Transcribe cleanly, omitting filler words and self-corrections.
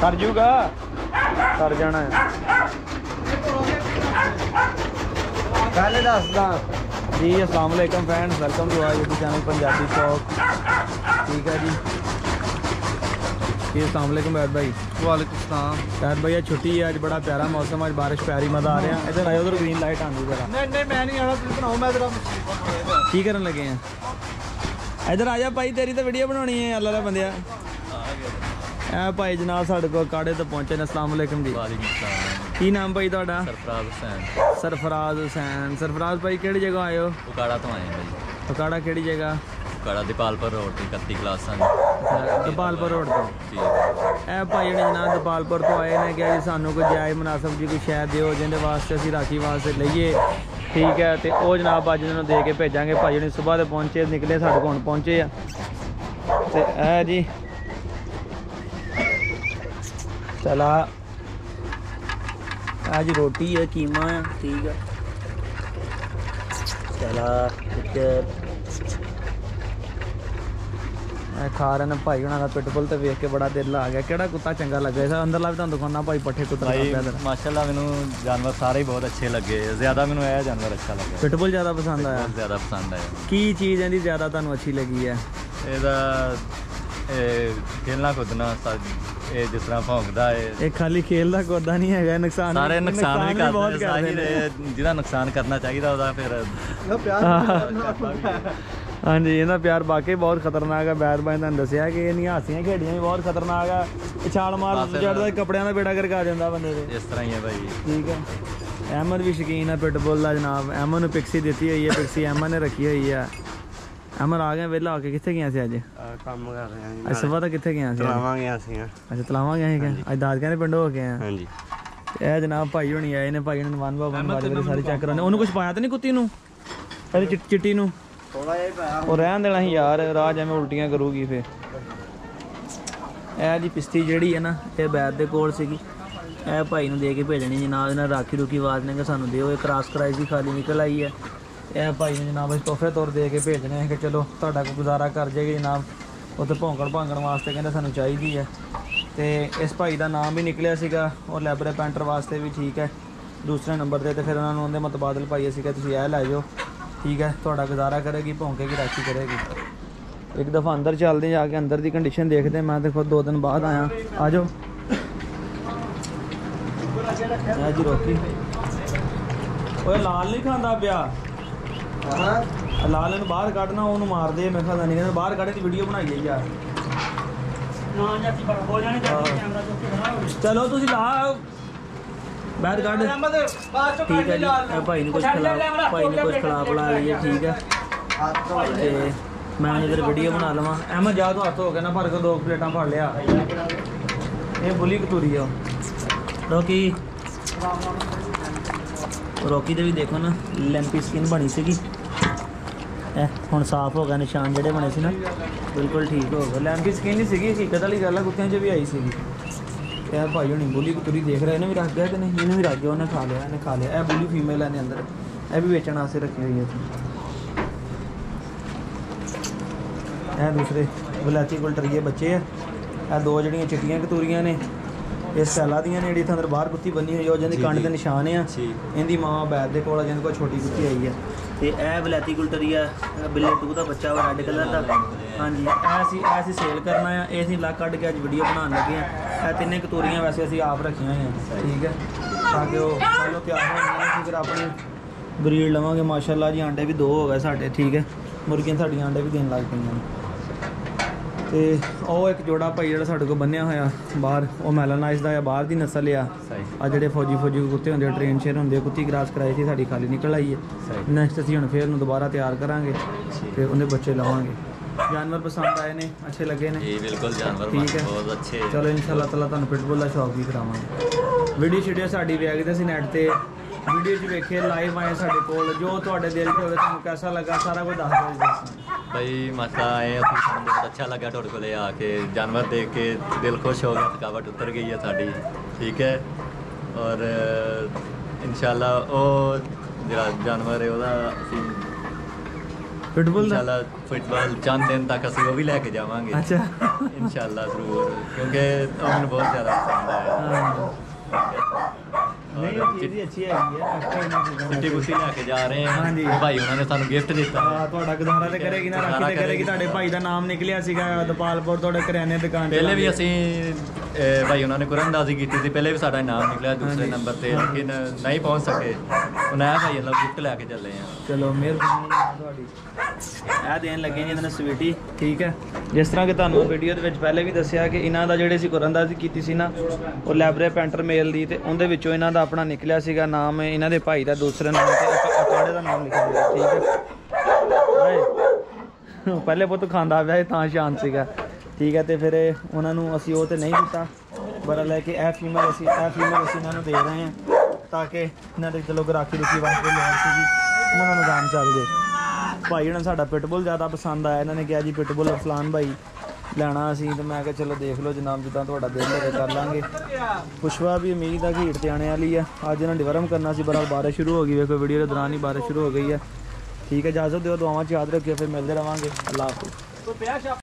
कर जूगा कर जाना है पहले दसदा जी। अस्सलाम वालेकुम friends, welcome to our YouTube channel Punjabi Shauk. ठीक है जी अस्सलाम वालेकुम बैद भाई। वालेकुम सलाम। बैद भाई छुट्टी है, अज बड़ा प्यारा मौसम, अज बारिश प्यारी, मजा आ रहा है। इधर आए, उधर ग्रीन लाइट आनी जरा। नहीं मैं नहीं आना, तुम बनाओ, मैं जरा की करन लगे हैं। इधर आ जा भाई, तेरी तो वीडियो बनानी है अल्लाह दा बंदिया। ए भाई जनाब साढ़े को काड़े तो पहुंचे ने। अस्सलाम वालेकुम जी। की नाम भाई ਤੁਹਾਡਾ? सरफराज हुसैन। सरफराज हुसैन। सरफराज भाई किहड़ी जगह आए हो? उकाड़ा तो आए हैं भाई। उकाड़ा किहड़ी जगह? उकाड़ा दीपालपुर रोड तो 31 क्लास दीपालपुर रोड तो जी। ए भाई ने जनाब दीपालपुर तो आए ने कि सानू कोई जायज़ मुनासिब जी कोई शै दिओ जिंदे वास्ते असीं राखी वास्ते लईए। ठीक है तो वो जनाब अज इन्होंने दे के भेजांगे। भाई ने सुबह तो पहुंचे, निकले साढ़े को हुण पहुंचे आ। ते ए जी चला आज रोटी है, कीमा है। ठीक है चला खा रहे हैं भाई होना पिटबुल तो वेख के बड़ा दिल आ गया। केड़ा कुत्ता चंगा लगे इस अंदरला भी तुहानू दिखाना भाई पट्ठे कुत्ता माशाल्लाह मैनू जानवर सारे ही बहुत अच्छे लगे, ज़्यादा मैनू यह जानवर अच्छा लगे। पिटबुल ज़्यादा पसंद आया? बहुत ज़्यादा पसंद आया। की चीज़ इहदी ज़्यादा तुहानू अच्छी लगी है? ਇਹਦਾ खेलना कूदना जिस तरह भौंकदा है। ਇਹ ਖਾਲੀ ਖੇਲਦਾ ਕੁੱਦਾ ਨਹੀਂ ਹੈਗਾ, ਨੁਕਸਾਨ सारे नुकसान भी ਬਹੁਤ करते ਕਰਦੇ ਨੇ। ਜਿਹਦਾ ਨੁਕਸਾਨ ਕਰਨਾ ਚਾਹੀਦਾ ਉਹਦਾ ਫਿਰ ਹਾਂਜੀ ਇਹਦਾ ਪਿਆਰ ਵਾਕਈ ਬਹੁਤ ਖਤਰਨਾਕ ਹੈ। ਬੈਰ ਬਾਈ ਤੁਹਾਨੂੰ ਦੱਸਿਆ ਕਿ ਇਹਦੀਆਂ ਹਾਸੀਆਂ ਖੇਡੀਆਂ ਵੀ ਬਹੁਤ ਖਤਰਨਾਕ ਆ। ਇਹ ਛਾਲ ਮਾਰ ਚੜਦਾ ਕੱਪੜਿਆਂ ਦਾ ਬੇੜਾ ਕਰਕੇ ਆ ਜਾਂਦਾ ਬੰਦੇ ਦੇ। ਇਸ ਤਰ੍ਹਾਂ ਹੀ ਹੈ ਭਾਈ। ਠੀਕ ਹੈ ਅਹਿਮਦ ਵੀ ਸ਼ੌਕੀਨ ਹੈ ਪਿਟਬੁਲ ਦਾ ਜਨਾਬ। ਅਹਿਮਦ ਨੂੰ ਪਿਕਸੀ ਦਿੱਤੀ ਹੋਈ ਹੈ, ਪਿਕਸੀ ਅਹਿਮਦ ਨੇ ਰੱਖੀ ਹੋਈ ਹੈ। ਅਹਿਮਦ ਆ ਗਿਆ ਵਿਹਲਾ ਹੋ ਕੇ। ਕਿੱਥੇ ਗਿਆ ਸੀ ਅੱਜ? ਕੰਮ ਕਰ ਰਹੇ ਹਾਂ ਅੱਜ ਸਵੇਰ ਤਾਂ ਕਿੱਥੇ ਗਿਆ ਸੀ? ਤਲਾਵਾਂ ਗਿਆ ਸੀ। ਅੱਛਾ ਤਲਾਵਾਂ ਗਿਆ ਸੀਗਾ ਅੱਜ, ਦਾਦਕਿਆਂ ਦੇ ਪਿੰਡੋਂ ਹੋ ਕੇ ਆਇਆ। ਹਾਂਜੀ ਇਹ ਜਨਾਬ ਭਾਈ ਹੋਣੀ ਆਏ ਨੇ। ਭਾਈ ਨੇ ਵਨ ਬਾਬਾ ਵਾਲੇ ਸਾਰੇ ਚੈੱਕ ਕਰਾਉਣੇ। ਉਹਨੂੰ ਕੁਝ ਪਾਇਆ ਤਾਂ ਨਹੀਂ ਕੁੱਤੀ ਨੂੰ, ਇਹਦੀ ਚਿੱਟੀ ਨੂੰ? ਥੋੜਾ ਜਿਹਾ ਪਾਇਆ ਉਹ ਰਹਿਣ ਦੇਣਾ ਸੀ ਯਾਰ, ਰਾਜ ਐਵੇਂ ਉਲਟੀਆਂ ਕਰੂਗੀ ਫਿਰ। ਇਹ ਜੀ ਪਿਸਤੀ ਜਿਹੜੀ ਹੈ ਨਾ ਇਹ ਬੈਦ ਦੇ ਕੋਲ ਸੀਗੀ। ਇਹ ਭਾਈ ਨੂੰ ਦੇ ਕੇ ਭੇਜਣੀ ਜਨਾਬ। ਇਹਨਾਂ ਰਾਖੀ ਰੂਖੀ ਆਵਾਜ਼ ਨੇ ਕਿ ਸਾਨੂੰ ਦਿਓ। ਇਹ ਕ੍ਰਾਸ ਕਰਾਈ ਦੀ ਖਾਲੀ ਨਿਕਲ ਆਈ ਹੈ। ਇਹ ਭਾਈ ਨੂੰ ਜਨਾਬ ਅਸੀਂ ਤੋਹਫੇ ਤੌਰ ਦੇ ਕੇ ਭੇਜਣੇ ਕਿ ਚਲੋ ਤੁਹਾਡਾ ਕੋਈ ਗੁਜ਼ਾਰਾ ਕਰ ਜਾਏਗੀ ਜਨਾਬ। ਉੱਥੇ ਭੌਂਕਣ ਭਾਂਗਣ ਵਾਸਤੇ ਕਹਿੰਦੇ ਸਾਨੂੰ ਚਾਹੀਦੀ ਹੈ। ਤੇ ਇਸ ਭਾਈ ਦਾ ਨਾਮ ਵੀ ਨਿਕਲਿਆ ਸੀਗਾ। ਉਹ ਲੈਬਰੇ ਪੈਂਟਰ ਵਾਸਤੇ ਵੀ ਠੀਕ ਹੈ ਦੂਸਰੇ ਨੰਬਰ 'ਤੇ। ਫਿਰ ਉਹਨਾਂ ਨੂੰ ਉਹਦੇ ਮੁਤਬਾਦਲ ਭਾਈ ਸੀਗਾ ਤੁਸੀਂ ਇਹ ਲੈ ਜਾਓ। ਠੀਕ ਹੈ ਤੁਹਾਡਾ ਗੁਜ਼ਾਰਾ ਕਰੇਗੀ, ਭੌਂਕੇਗੀ, ਰਾਖੀ ਕਰੇਗੀ। ਇੱਕ ਦਫਾ ਅੰਦਰ ਚੱਲਦੇ ਜਾ ਕੇ ਅੰਦਰ ਦੀ ਕੰਡੀਸ਼ਨ ਦੇਖਦੇ। ਮੈਂ ਤਾਂ ਖੁਦ 2 ਦਿਨ ਬਾਅਦ ਆਇਆ। ਆ ਜਾਓ ਜੀ। ਰੋਕੀ ਓਏ ਲਾਲ ਨਹੀਂ ਖਾਂਦਾ ਪਿਆ। ਲਾਲ ਨੂੰ ਬਾਹਰ ਕੱਢਣਾ, ਉਹਨੂੰ ਮਾਰਦੇ। ਮੈਂ ਖਾਂਦਾ ਨਹੀਂ ਕਹਿੰਦਾ ਬਾਹਰ ਕੱਢ ਦੀ ਵੀਡੀਓ ਬਣਾਈਏ ਯਾਰ। ਚਲੋ ਤੁਸੀਂ ਲਾ ਬਾਹਰ ਕੱਢ। ਠੀਕ ਹੈ ਜੀ ਭਾਈ ਨੂੰ ਕੁਝ ਖਿਲਾ, ਭਾਈ ਨੇ ਕੁਝ ਖਿਲਾ ਪਿਲਾ ਲਈਏ। ਠੀਕ ਹੈ ਤੇ ਮੈਂ ਇਧਰ ਵੀਡੀਓ ਬਣਾ ਲਵਾਂ। ਅਹਿਮਦ ਜਾ ਤੂੰ ਹੱਥ ਹੋ ਗਿਆ ਨਾ ਭਰ ਕੇ 2 ਪਲੇਟਾਂ ਫੜ ਲਿਆ। ਇਹ ਬੁਲੀ ਕਤੂਰੀ ਆ ਰੋਕੀ। ਰੋਕੀ ਦੇ ਵੀ ਦੇਖੋ ਨਾ ਲੈਂਪੀ ਸਕਿਨ ਬਣੀ ਸੀਗੀ। ਹੁਣ ਸਾਫ਼ ਹੋ ਗਿਆ, ਨਿਸ਼ਾਨ ਜਿਹੜੇ ਬਣੇ ਸੀ ਨਾ ਬਿਲਕੁਲ ਠੀਕ ਹੋ ਗਏ। ਲੈਂਪੀ ਸਕਿਨ ਹੀ ਸੀਗੀ, ਹਕੀਕਤ ਵਾਲੀ ਗੱਲ ਆ, ਕੁੱਤਿਆਂ 'ਚ ਵੀ ਆਈ ਸੀਗੀ। ਇਹ ਭਾਈ ਹੋਣੀ ਬੁਲੀ ਕਤੂਰੀ ਦੇਖ ਰਹੇ। ਇਹਨੇ ਵੀ ਰੱਖ ਗਿਆ ਕਿ ਨਹੀਂ? ਇਹਨੂੰ ਵੀ ਰੱਖ ਗਿਆ, ਉਹਨੇ ਖਾ ਲਿਆ, ਇਹਨੇ ਖਾ ਲਿਆ। ਇਹ ਬੁਲੀ ਫੀਮੇਲ ਹੈ ਨੇ ਅੰਦਰ, ਇਹ ਵੀ ਵੇਚਣ ਵਾਸਤੇ ਰੱਖੀ ਹੋਈ ਹੈ। ਇਹ ਦੂਸਰੇ ਵਲਾਇਤੀ ਕੁਲਟਰੀਏ ਬੱਚੇ ਆ। ਇਹ 2 ਜਿਹੜੀਆਂ ਚਿੱਟੀਆਂ ਕਤੂਰੀਆਂ ਨੇ ਇਹ ਸੈਲਾ ਦੀਆਂ ਨੇ। ਜਿਹੜੀ ਇੱਥੇ ਅੰਦਰ ਬਾਹਰ ਕੁੱਤੀ ਬੰਨੀ ਹੋਈ ਆ, ਉਹ ਜਿਹਦੀ ਕੰਡ ਦੇ ਨਿਸ਼ਾਨ ਆ। ਇਹਦੀ ਮਾਂ ਬੈਦ ਦੇ ਕੋਲ ਆ, ਜਿਹਦੇ ਕੋਲ ਛੋਟੀ ਕੁੱਤੀ ਆਈ ਆ। ਤੇ ਇਹ ਵਲਾਇਤੀ ਕੁਲਟਰੀਆ ਬਿੱਲੇ 2 ਦਾ ਬੱਚਾ ਵਾ ਰੈੱਡ ਕਲਰ ਦਾ। ਹਾਂਜੀ ਇਹ ਅਸੀਂ ਸੇਲ ਕਰਨਾ ਆ। ਇਹ ਅਸੀਂ ਲੱਗ ਕੱਢ ਕੇ ਅੱਜ ਵੀਡੀਓ ਬਣਾਉਣ ਲੱਗੇ ਆ। ਇਹ 3 ਕਤੂਰੀਆਂ ਵੈਸੇ ਅਸੀਂ ਆਪ ਰੱਖੀਆਂ ਹੋਈਆਂ। ਠੀਕ ਹੈ ਤਾਂ ਕਿ ਉਹ ਚਲੋ ਤਿਆਰ ਹੋ ਜਾਣ। ਫਿਰ ਆਪਣੀ ਬਰੀਡ ਲਵਾਂਗੇ। ਮਾਸ਼ਾਅੱਲਾ ਜੀ ਆਂਡੇ ਵੀ 2 ਹੋ ਗਏ ਸਾਡੇ। ਠੀਕ ਹੈ ਮੁਰਗੀਆਂ ਸਾਡੀਆਂ ਆਂਡੇ ਵੀ ਦੇਣ ਲੱਗ ਪਈਆਂ ਨੇ। ਤੇ ਉਹ ਇੱਕ ਜੋੜਾ ਭਾਈ ਜਿਹੜਾ ਸਾਡੇ ਕੋਲ ਬੰਨਿਆ ਹੋਇਆ ਬਾਹਰ, ਉਹ ਮੈਲਾਨਾਈਜ਼ ਦਾ ਆ, ਬਾਹਰ ਦੀ ਨਸਲ ਆ। ਆ ਜਿਹੜੇ ਫੌਜੀ ਕੁੱਤੇ ਹੁੰਦੇ ਟ੍ਰੇਨ ਸ਼ੇਰ ਹੁੰਦੇ, ਕੁੱਤੀ ਕ੍ਰਾਸ ਕਰਾਈ ਸੀ ਸਾਡੀ, ਖਾਲੀ ਨਿਕਲ ਆਈ ਹੈ। ਨੈਕਸਟ ਅਸੀਂ ਹੁਣ ਫੇਰ ਨੂੰ ਦੁਬਾਰਾ ਤਿਆਰ ਕਰਾਂਗੇ ਤੇ ਉਹਦੇ ਬੱਚੇ ਲਵਾਂਗੇ। जानवर पसंद आए ने, अच्छे लगे ने? जी बिल्कुल, जानवर बहुत अच्छे। चलो इंशाल्लाह ताला तुहानू पिटबुल दा शौक भी करावांगे। वीडियो शीडियो साडी ਵੇਖ ਦੇ ਸੀ ਨੈਟ ਤੇ, वीडियो च वेखे लाइव आए साडे कोल। जो तुहाडे दिल च होवे तुहानू कैसा लगा सारा कुछ दस दो भाई। मसला आए बहुत अच्छा लगा तुहाडे कोले आके, जानवर देख के दिल खुश हो गया, थकावट उतर गई है साडी। ठीक है और इंशाल्लाह वो जिहड़ा जानवर है ओहदा ਪਿਟਬੁਲ ਦਾ ਇਨਸ਼ਾਅੱਲਾ ਫੁੱਟਬਾਲ ਚੰਦ ਦਿਨ ਤੱਕ ਅਸੀਂ ਉਹ ਵੀ ਲੈ ਕੇ ਜਾਵਾਂਗੇ ਅੱਛਾ ਇਨਸ਼ਾਅੱਲਾ ਜ਼ਰੂਰ ਕਿਉਂਕਿ ਉਹ ਮੈਨੂੰ ਬਹੁਤ ਜ਼ਿਆਦਾ ਪਸੰਦ ਆਇਆ ਹਾਂ ਨਹੀਂ ਉਹ ਚੀਜ਼ ਵੀ ਅੱਛੀ ਹੈਗੀ ਹੈ ਅੱਛਾ ਇਹਨਾਂ ਚੀਜ਼ਾਂ ਚਿੱਟੀ ਕੁੱਤੀ ਲੈ ਕੇ ਜਾ ਰਹੇ ਹਾਂਜੀ। ਹਾਂ ਭਾਈ ਉਹਨਾਂ ਨੇ ਸਾਨੂੰ ਗਿਫਟ ਦਿੱਤਾ ਹਾਂ ਤੁਹਾਡਾ ਗੁਜ਼ਾਰਾ ਤੇ ਕਰੇਗੀ ਨਾ ਰਾਖੀ ਤੇ ਕਰੇਗੀ ਤੁਹਾਡੇ ਭਾਈ ਦਾ ਨਾਮ ਨਿਕਲਿਆ ਸੀਗਾ ਦਪਾਲਪੁਰ ਤੁਹਾਡੇ ਕਰਿਆਨੇ ਦੁਕਾਨ ਪਹਿਲੇ ਵੀ ਅਸੀਂ ਭਾਈ ਉਹਨਾਂ ਨੇ ਕੁਰਾਨਦਾਜ਼ੀ ਕੀਤੀ ਸੀ ਪਹਿਲੇ ਵੀ ਸਾਡਾ ਨਾਮ ਨਿਕਲਿਆ ਦੂਸਰੇ ਨੰਬਰ ਤੇ ਲੇਕਿਨ ਨਹੀਂ ਪਹੁੰਚ ਸਕੇ ਹੁਣ ਇਹ ਭਾਈ ਅੱਲਾ ਗਿਫਟ ਲੈ ਕੇ ਚੱਲੇ ਆ ਚਲੋ ਮਿਹਰਬਾਨੀ ਤੁਹਾਡੀ ਇਹ ਦੇਣ ਲੱਗੇ ਜੀ ਇਹਨਾਂ ਨੇ ਸਵੀਟੀ ਠੀਕ ਹੈ ਜਿਸ ਤਰ੍ਹਾਂ ਕਿ ਤੁਹਾਨੂੰ ਵੀਡੀਓ ਦੇ ਵਿੱਚ ਪਹਿਲੇ ਵੀ ਦੱਸਿਆ ਕਿ ਇਹਨਾਂ ਦਾ ਜਿਹੜੇ ਸੀ ਕੁਰਾਨਦਾਜ਼ੀ ਕੀਤੀ ਸੀ ਨਾ ਉਹ ਲੈਬਰੇ ਪੈਂਟਰ ਮੇਲ ਦੀ ਤੇ ਉਹਦੇ ਵਿੱਚੋਂ ਇਹਨਾਂ ਦਾ ਆਪਣਾ ਨਿਕਲਿਆ ਸੀਗਾ ਨਾਮ ਇਹਨਾਂ ਦੇ ਭਾਈ ਦਾ ਦੂਸਰੇ ਨਾਮ ਤੇ ਅਕਾੜੇ ਦਾ ਨਾਮ ਲਿਖਿਆ ਹੋਇਆ ਠੀਕ ਹੈ ਪਹਿਲੇ ਪੁੱਤ ਖਾਂਦਾ ਪਿਆ ਤਾਂ ਸ਼ਾਂਤ ਸੀਗਾ ਠੀਕ ਹੈ ਤੇ ਫਿਰ ਉਹਨਾਂ ਨੂੰ ਅਸੀਂ ਉਹ ਤੇ ਨਹੀਂ ਦਿੱਤਾ ਬੜਾ ਲੈ ਕੇ ਇਹ ਫੀਮੇਲ ਅਸੀਂ ਇਹਨਾਂ ਨੂੰ ਦੇ ਰਹੇ ਹਾਂ ਤਾਂ ਕਿ ਇਹਨਾਂ ਦੇ ਚਲੋ ਰਾਖੀ ਰੁਖੀ ਵਾਸਤੇ ਲੋੜ ਸੀਗੀ ਇਹਨਾਂ ਦਾ ਨਿਜ਼ਾਮ ਚੱਲ ਜੇ ਭਾਈ ਇਹਨਾਂ ਸਾਡਾ ਪਿਟਬੁਲ ਜ਼ਿਆਦਾ ਪਸੰਦ ਆਇਆ ਇਹਨਾਂ ਨੇ ਕਿਹਾ ਜੀ ਪਿਟਬੁਲ ਅਫਲਾਨ ਭਾਈ ਲੈਣਾ ਅਸੀਂ ਤੇ ਮੈਂ ਕਿਹਾ ਚਲੋ ਦੇਖ ਲਓ ਜਨਾਬ ਜਿੱਦਾਂ ਤੁਹਾਡਾ ਦਿਲ ਲੱਗੇ ਕਰ ਲਾਂਗੇ ਪੁਸ਼ਵਾ ਵੀ ਉਮੀਦ ਆ ਕਿ ਹੀਟ ਤੇ ਆਣੇ ਵਾਲੀ ਆ ਅੱਜ ਇਹਨਾਂ ਡਿਵਰਮ ਕਰਨਾ ਸੀ ਪਰ ਬਾਰਿਸ਼ ਸ਼ੁਰੂ ਹੋ ਗਈ ਵੇਖੋ ਵੀਡੀਓ ਦੇ ਦੌਰਾਨ ਹੀ ਬਾਰਿਸ਼ ਸ਼ੁਰੂ ਹੋ ਗਈ ਆ ਠੀਕ ਹੈ ਇਜਾਜ਼ਤ ਦਿਓ ਦੁਆਵਾਂ 'ਚ ਯਾਦ ਰੱਖਿਓ ਫਿਰ ਮਿਲਦੇ ਰਵਾਂਗੇ ਅੱਲਾਹ ਹਾਫਿਜ਼